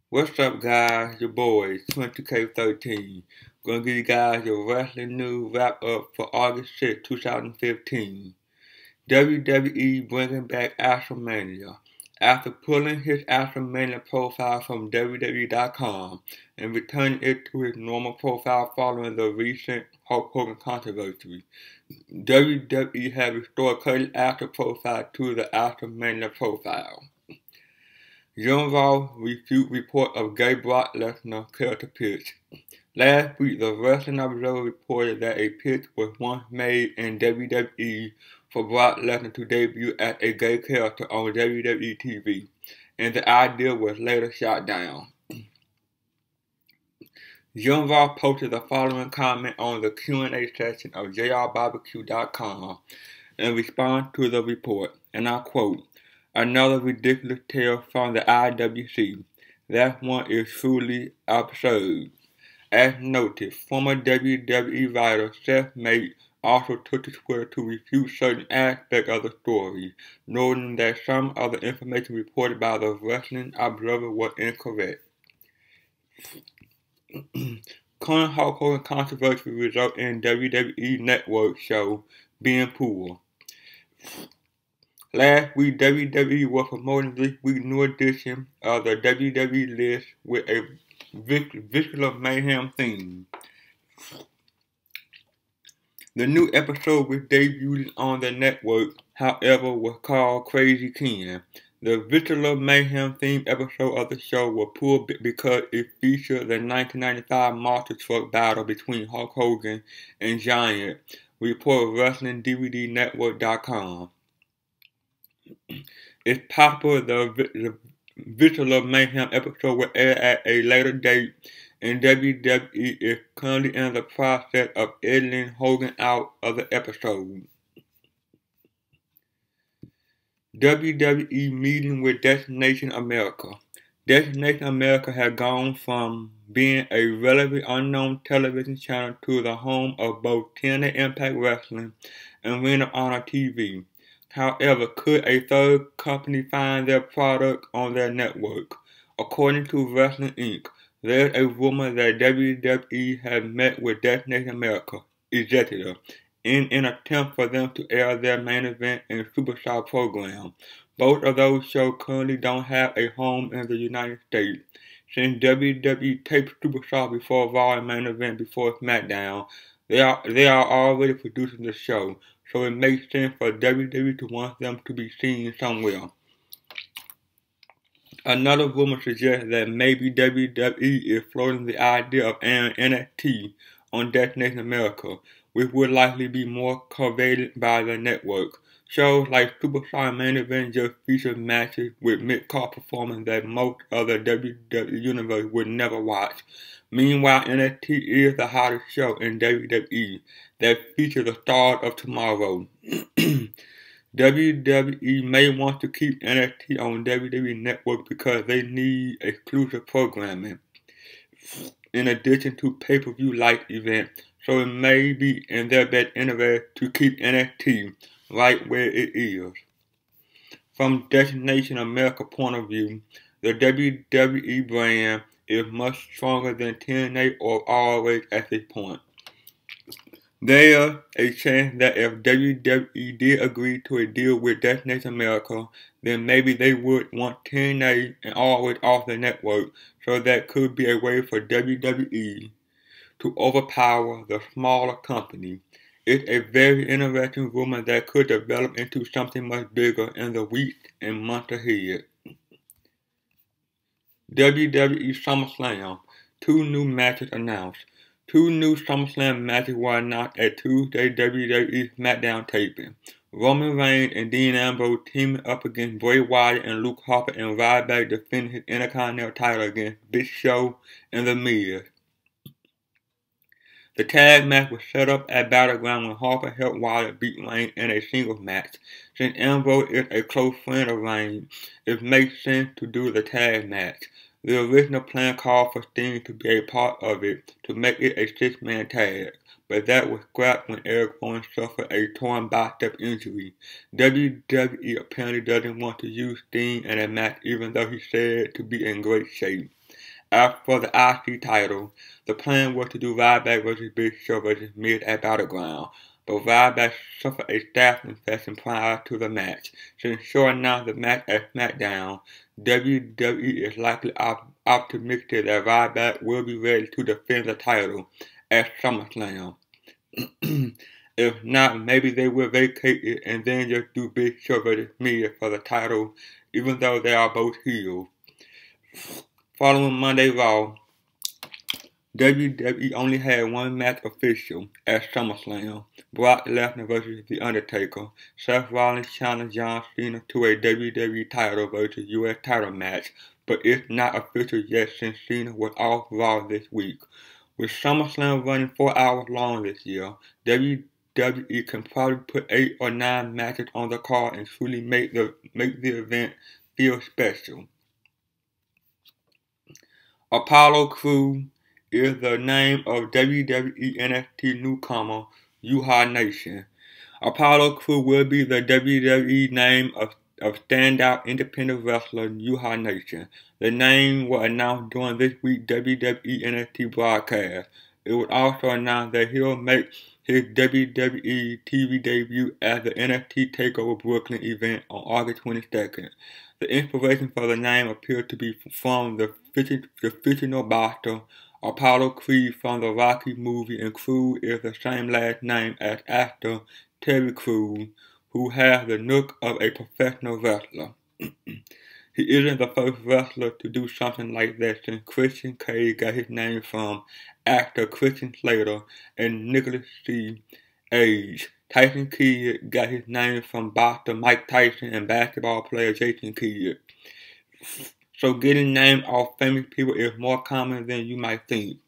What's up, guys? Your boys, 20K13. Gonna give you guys your wrestling news wrap up for August 6, 2015. WWE bringing back WrestleMania. After pulling his WrestleMania profile from WWE.com and returning it to his normal profile following the recent Hulk Hogan controversy, WWE has restored Curtis Axel's profile to the WrestleMania profile. Jim Ross refute report of gay Brock Lesnar character pitch. Last week, the Wrestling Observer reported that a pitch was once made in WWE for Brock Lesnar to debut as a gay character on WWE TV, and the idea was later shot down. Jim Ross posted the following comment on the Q&A section of JRBarbecue.com in response to the report, and I quote, "Another ridiculous tale from the IWC. That one is truly absurd." As noted, former WWE writer Seth Mate also took to Twitter to refute certain aspects of the story, noting that some of the information reported by the Wrestling Observer was incorrect. Current Hulk Hogan controversy resulted in WWE Network show being pulled. Last week, WWE was promoting this week's new edition of the WWE list with a Visceral Mayhem theme. The new episode which debuted on the network, however, was called Crazy Ken. The Visceral Mayhem themed episode of the show was pulled because it featured the 1995 Monster Truck battle between Hulk Hogan and Giant, reported WrestlingDVDNetwork.com. It's possible the Visceral Mayhem episode will air at a later date, and WWE is currently in the process of editing Hogan out of the episode. WWE meeting with Destination America. Destination America has gone from being a relatively unknown television channel to the home of both TNA Impact Wrestling and Ring of Honor TV. However, could a third company find their product on their network? According to Wrestling Inc., there's a rumor that WWE has met with Destination America executive in an attempt for them to air their main event and Superstar program. Both of those shows currently don't have a home in the United States. Since WWE taped Superstar before Raw and main event before SmackDown, they are already producing the show, so it makes sense for WWE to want them to be seen somewhere. Another rumor suggests that maybe WWE is floating the idea of airing NXT on Destination America, which would likely be more coveted by the network. Shows like Superstar and Main Event just feature matches with mid-card performance that most of the WWE universe would never watch. Meanwhile, NXT is the hottest show in WWE that features the stars of tomorrow. WWE may want to keep NXT on WWE Network because they need exclusive programming, in addition to pay-per-view live events, so it may be in their best interest to keep NXT right where it is. From Destination America point of view, the WWE brand is much stronger than TNA or ROH at this point. There's a chance that if WWE did agree to a deal with Destination America, then maybe they would want TNA and ROH off the network, so that could be a way for WWE to overpower the smaller company. It's a very interesting rumor that could develop into something much bigger in the weeks and months ahead. WWE SummerSlam. 2 new matches announced. 2 new SummerSlam matches were announced at Tuesday WWE SmackDown taping. Roman Reigns and Dean Ambrose teaming up against Bray Wyatt and Luke Harper, and Ryback defending his Intercontinental title against Big Show and The Miz. The tag match was set up at Battleground when Harper helped Wyatt beat Reigns in a singles match. Since Ambrose is a close friend of Reigns, it makes sense to do the tag match. The original plan called for Sting to be a part of it to make it a 6-man tag, but that was scrapped when Eric Rowan suffered a torn bicep injury. WWE apparently doesn't want to use Sting in a match even though he's said to be in great shape. As for the IC title, the plan was to do Ryback versus Big Show versus Miz at Battleground, but Ryback suffered a staph infection prior to the match. Since Shaw announced the match at SmackDown, WWE is likely optimistic that Ryback will be ready to defend the title at SummerSlam. If not, maybe they will vacate it and then just do Big Show versus Miz for the title, even though they are both heels. Following Monday Raw, WWE only had one match official at SummerSlam, Brock Lesnar versus The Undertaker. Seth Rollins challenged John Cena to a WWE title versus US title match, but it's not official yet since Cena was off Raw this week. With SummerSlam running 4 hours long this year, WWE can probably put 8 or 9 matches on the card and truly make the event feel special. Apollo Crews is the name of WWE NXT newcomer Uhaa Nation. Apollo Crews will be the WWE name of standout independent wrestler Uhaa Nation. The name was announced during this week's WWE NXT broadcast. It was also announced that he'll make his WWE TV debut at the NXT TakeOver Brooklyn event on August 22nd. The inspiration for the name appears to be from the fictional boxer Apollo Creed from the Rocky movie, and Crews is the same last name as actor Terry Crews, who has the look of a professional wrestler. He isn't the first wrestler to do something like that, since Christian Cage got his name from actor Christian Slater and Nicholas Cage. Tyson Kidd got his name from boxer Mike Tyson and basketball player Jason Kidd. So getting named off famous people is more common than you might think.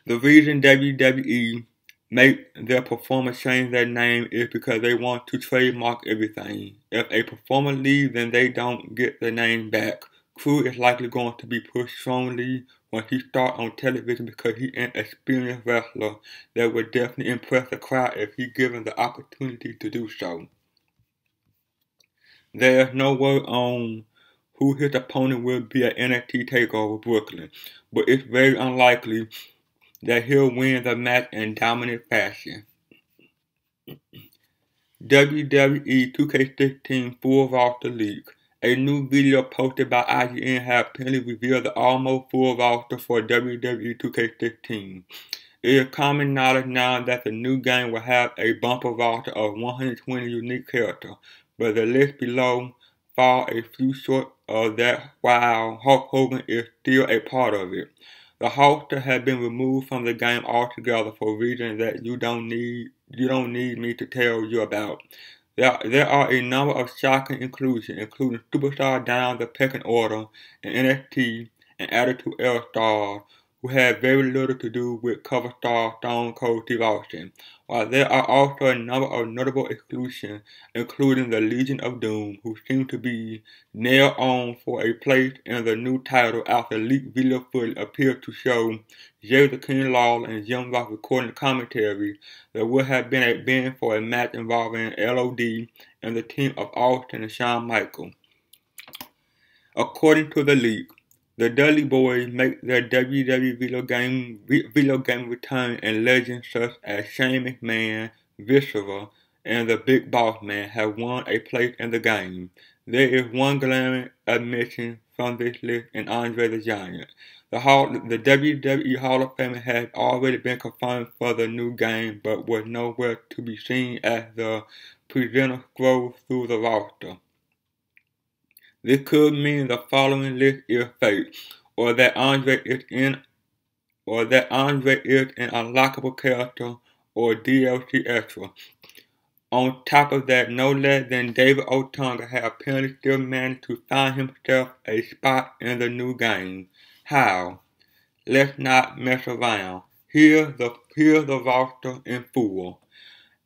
The reason WWE make their performers change their name is because they want to trademark everything. If a performer leaves, then they don't get the name back. Crews is likely going to be pushed strongly when he starts on television because he's an experienced wrestler that would definitely impress the crowd if he's given the opportunity to do so. There is no word on who his opponent will be at NXT TakeOver Brooklyn, but it's very unlikely that he'll win the match in dominant fashion. WWE 2K16 full roster leak. A new video posted by IGN has apparently revealed the almost full roster for WWE 2K16. It is common knowledge now that the new game will have a bumper roster of 120 unique characters, but the list below falls a few short of that while Hulk Hogan is still a part of it. The Hulkster has been removed from the game altogether for reasons that you don't need me to tell you about. There are a number of shocking inclusions, including superstars down the pecking order in NXT and Attitude Era stars who had very little to do with cover star Stone Cold Steve Austin, while there are also a number of notable exclusions, including the Legion of Doom, who seem to be nailed on for a place in the new title after leaked video footage appeared to show Jerry the King Lawler and Jim Ross recording commentary that would have been a bin for a match involving LOD and the team of Austin and Shawn Michaels. According to the leak, the Dudley Boys make their WWE video game return, and legends such as Shane McMahon, Viscera, and the Big Boss Man have won a place in the game. There is one glaring admission from this list in Andre the Giant. The WWE Hall of Fame has already been confirmed for the new game, but was nowhere to be seen as the presenter scrolls through the roster. This could mean the following list is fake, or that Andre is an unlockable character or DLC extra. On top of that, no less than David Otunga has apparently still managed to find himself a spot in the new game. How? Let's not mess around. Here's the roster in full.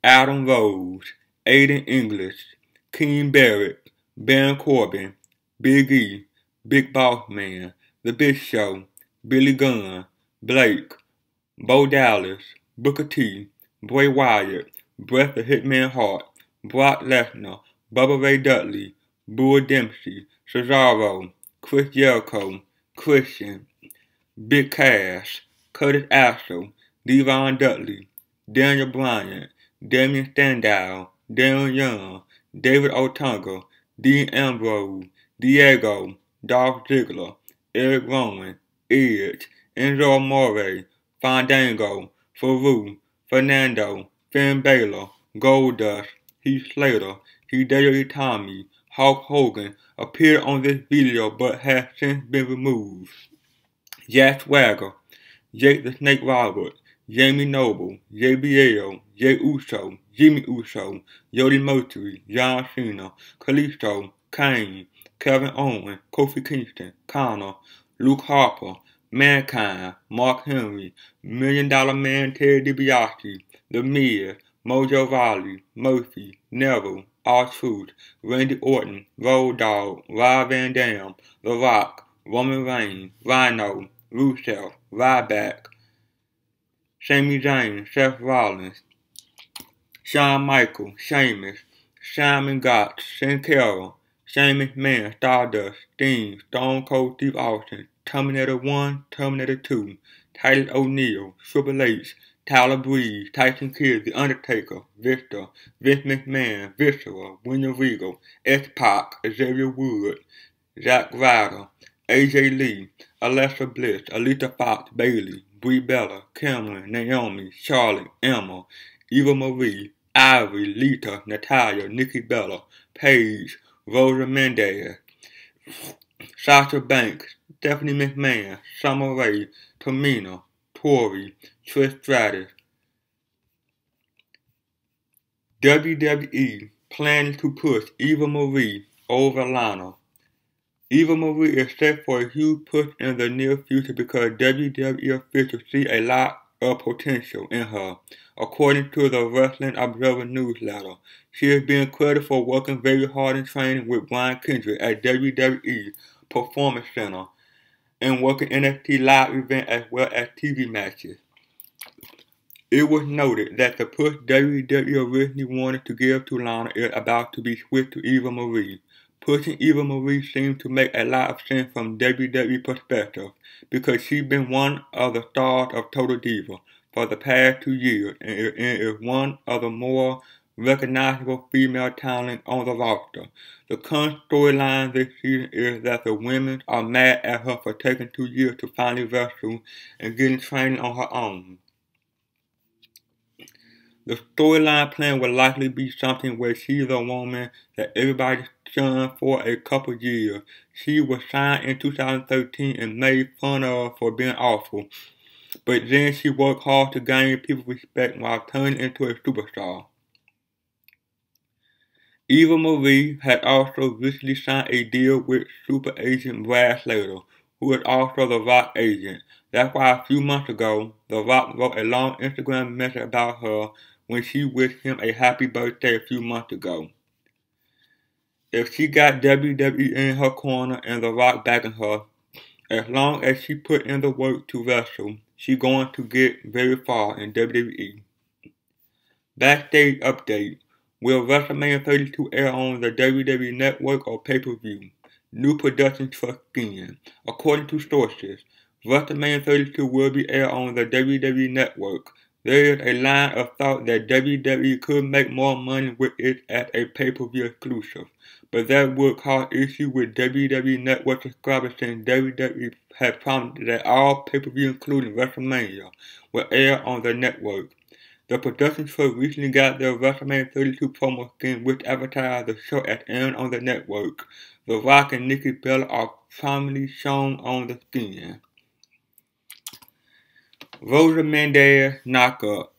Adam Rose, Aiden English, King Barrett, Baron Corbin, Big E, Big Boss Man, The Big Show, Billy Gunn, Blake, Bo Dallas, Booker T, Bray Wyatt, Bret the Hitman Hart, Brock Lesnar, Bubba Ray Dudley, Bull Dempsey, Cesaro, Chris Jericho, Christian, Big Cass, Curtis Axel, Devon Dudley, Daniel Bryant, Damian Standow, Darren Young, David Otunga, Dean Ambrose, Diego, Dolph Ziggler, Eric Rowan, Edge, Enzo Amore, Fandango, Farouk, Fernando, Finn Balor, Goldust, Heath Slater, Hideo Itami, Hulk Hogan appeared on this video but has since been removed. Jack Swagger, Jake the Snake Roberts, Jamie Noble, JBL, Jay Uso, Jimmy Uso, Jody Mosley, John Cena, Kalisto, Kane, Kevin Owens, Kofi Kingston, Connor, Luke Harper, Mankind, Mark Henry, Million Dollar Man Ted DiBiase, The Miz, Mojo Rawley, Murphy, Neville, R-Truth, Randy Orton, Road Dogg, Rob Van Dam, The Rock, Roman Reigns, Rhino, Rusev, Ryback, Sami Zayn, Seth Rollins, Shawn Michaels, Sheamus, Simon Gotch, Sin Cara, Shane McMahon, Stardust, Sting, Stone Cold Steve Austin, Terminator 1, Terminator 2, Titus O'Neil, Triple H, Tyler Breeze, Tyson Kidd, The Undertaker, Victor, Vince McMahon, Viscera, William Regal, X-Pac, Xavier Woods, Zack Ryder, AJ Lee, Alexa Bliss, Alita Fox, Bayley, Brie Bella, Cameron, Naomi, Charlotte, Emma, Eva Marie, Ivy, Lita, Natalia, Nikki Bella, Paige, Rosa Mendez, Sasha Banks, Stephanie McMahon, Summer Rae, Tamina, Tori, Trish Stratus. WWE planning to push Eva Marie over Lana. Eva Marie is set for a huge push in the near future because WWE officials see a lot of potential in her. According to the Wrestling Observer newsletter, she is being credited for working very hard in training with Brian Kendrick at WWE Performance Center and working NXT live events as well as TV matches. It was noted that the push WWE originally wanted to give to Lana is about to be switched to Eva Marie. Pushing Eva Marie seems to make a lot of sense from WWE perspective because she's been one of the stars of Total Diva for the past 2 years and is one of the more recognizable female talent on the roster. The current storyline this season is that the women are mad at her for taking 2 years to finally wrestle and getting training on her own. The storyline plan will likely be something where she's a woman that everybody's shunned for a couple years. She was signed in 2013 and made fun of for being awful, but then she worked hard to gain people's respect while turning into a superstar. Eva Marie had also recently signed a deal with super agent Brad Slater, who is also The Rock agent. That's why a few months ago, The Rock wrote a long Instagram message about her when she wished him a happy birthday a few months ago. If she got WWE in her corner and The Rock backing her, as long as she put in the work to wrestle, she's going to get very far in WWE. Backstage update. Will WrestleMania 32 air on the WWE Network or pay-per-view? New production for Skin. According to sources, WrestleMania 32 will be aired on the WWE Network. There is a line of thought that WWE could make more money with it as a pay-per-view exclusive, but that would cause issues with WWE Network subscribers since WWE has promised that all pay-per-view including WrestleMania will air on the network. The production show recently got their WrestleMania 32 promo skin which advertised the show as airing on the network. The Rock and Nikki Bella are prominently shown on the skin. Rosa Mendez knock-up.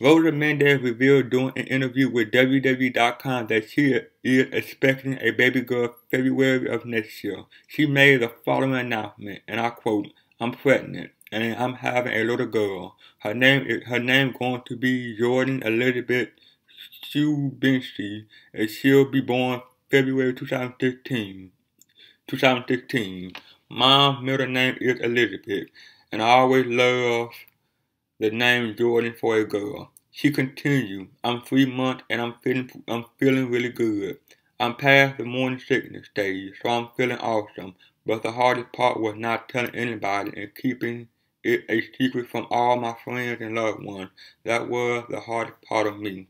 Rosa Mendez revealed during an interview with WWE.com that she is expecting a baby girl February of next year. She made the following announcement, and I quote, "I'm pregnant, and I'm having a little girl. Her name going to be Jordan Elizabeth Shubinsky, and she'll be born February 2016. Mom's middle name is Elizabeth, and I always love the name Jordan for a girl." She continued, "I'm 3 months and I'm feeling really good. I'm past the morning sickness stage, so I'm feeling awesome. but the hardest part was not telling anybody and keeping it a secret from all my friends and loved ones. That was the hardest part of me.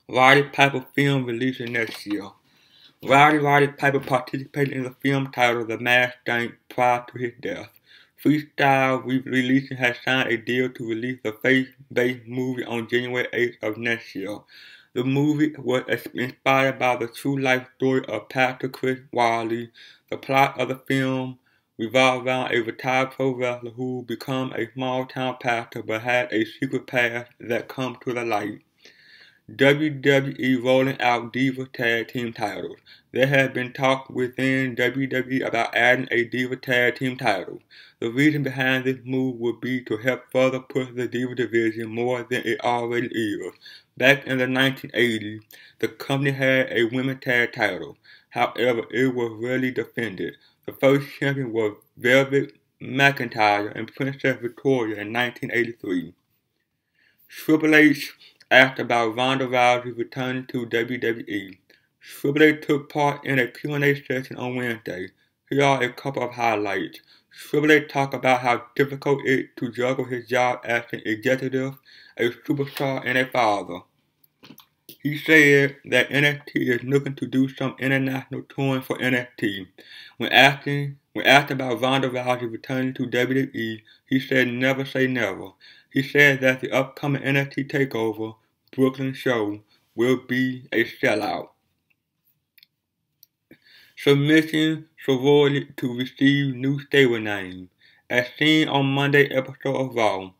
Roddy Piper film releasing next year. Roddy Piper participated in the film titled The Masked Saint prior to his death. Freestyle Releasing has signed a deal to release the faith-based movie on January 8th of next year. The movie was inspired by the true life story of Pastor Chris Wiley. The plot of the film revolves around a retired pro wrestler who becomes a small-town pastor but has a secret past that comes to the light. WWE rolling out Diva Tag Team titles. There has been talk within WWE about adding a Diva Tag Team title. The reason behind this move would be to help further push the Diva division more than it already is. Back in the 1980s, the company had a women's tag title. However, it was rarely defended. The first champion was Velvet McIntyre and Princess Victoria in 1983. Triple H asked about Ronda Rousey returning to WWE. Triple H took part in a Q&A session on Wednesday. Here are a couple of highlights. Triple H talked about how difficult it is to juggle his job as an executive, a superstar, and a father. He said that NXT is looking to do some international touring for NXT. When asked about Ronda Rousey returning to WWE, he said never say never. He said that the upcoming NXT TakeOver Brooklyn show will be a sellout. Submission sorority to receive new stable name. As seen on Monday's episode of Raw,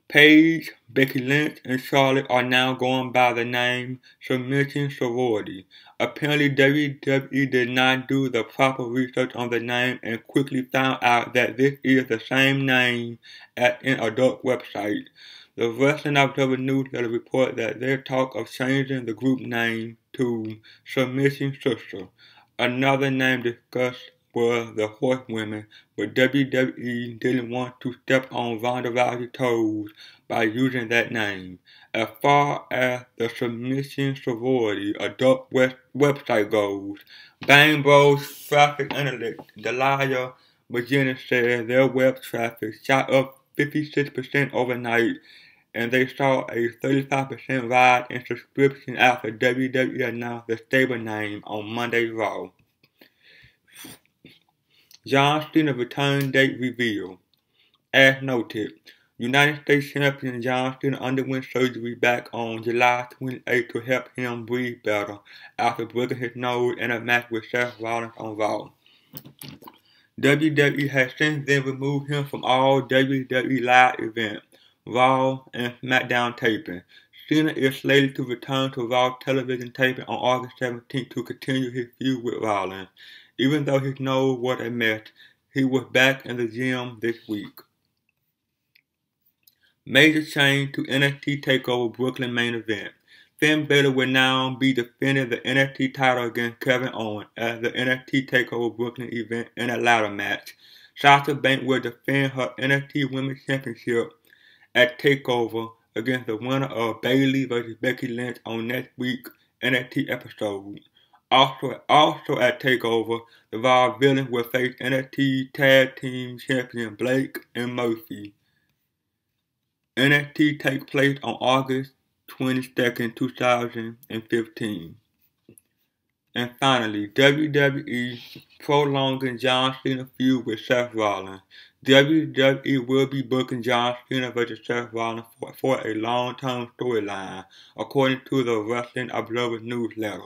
Paige, Becky Lynch, and Charlotte are now going by the name Submission Sorority. Apparently WWE did not do the proper research on the name and quickly found out that this is the same name as an adult website. The Wrestling Observer newsletter reported that there's talk of changing the group name to Submission Sister. Another name discussed was the Horsewomen, but WWE didn't want to step on Ronda Rousey's toes by using that name. As far as the Submission Sorority adult website goes, Bang Bros traffic analyst Delia McGinnis said their web traffic shot up 56% overnight, and they saw a 35% rise in subscription after WWE announced the stable name on Monday's Raw. John Cena return date revealed. As noted, United States Champion John Cena underwent surgery back on July 28 to help him breathe better after breaking his nose in a match with Seth Rollins on Raw. WWE has since then removed him from all WWE live events, Raw and SmackDown taping. Cena is slated to return to Raw television taping on August 17 to continue his feud with Rollins. Even though his nose was a mess, he was back in the gym this week. Major change to NXT TakeOver Brooklyn main event. Finn Balor will now be defending the NXT title against Kevin Owens at the NXT TakeOver Brooklyn event in a ladder match. Sasha Banks will defend her NXT Women's Championship at TakeOver against the winner of Bayley vs. Becky Lynch on next week's NXT episode. Also at TakeOver, the Raw Villains will face NXT Tag Team Champion Blake and Murphy. NXT takes place on August 22nd, 2015. And finally, WWE prolonging John Cena feud with Seth Rollins. WWE will be booking John Cena vs. Seth Rollins for a long-term storyline, according to the Wrestling Observer newsletter.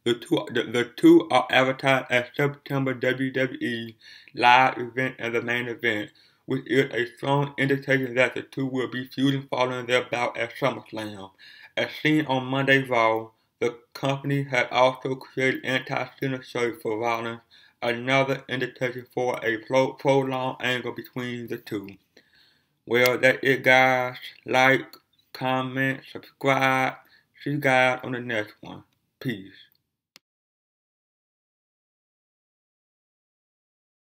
The two are advertised as September WWE live event and the main event, which is a strong indication that the two will be feuding following their bout at SummerSlam. As seen on Monday's Raw, the company had also created anti-Cena shirts for Rollins, another indication for a prolonged angle between the two. Well, that's it, guys. Like, comment, subscribe. See you guys on the next one. Peace.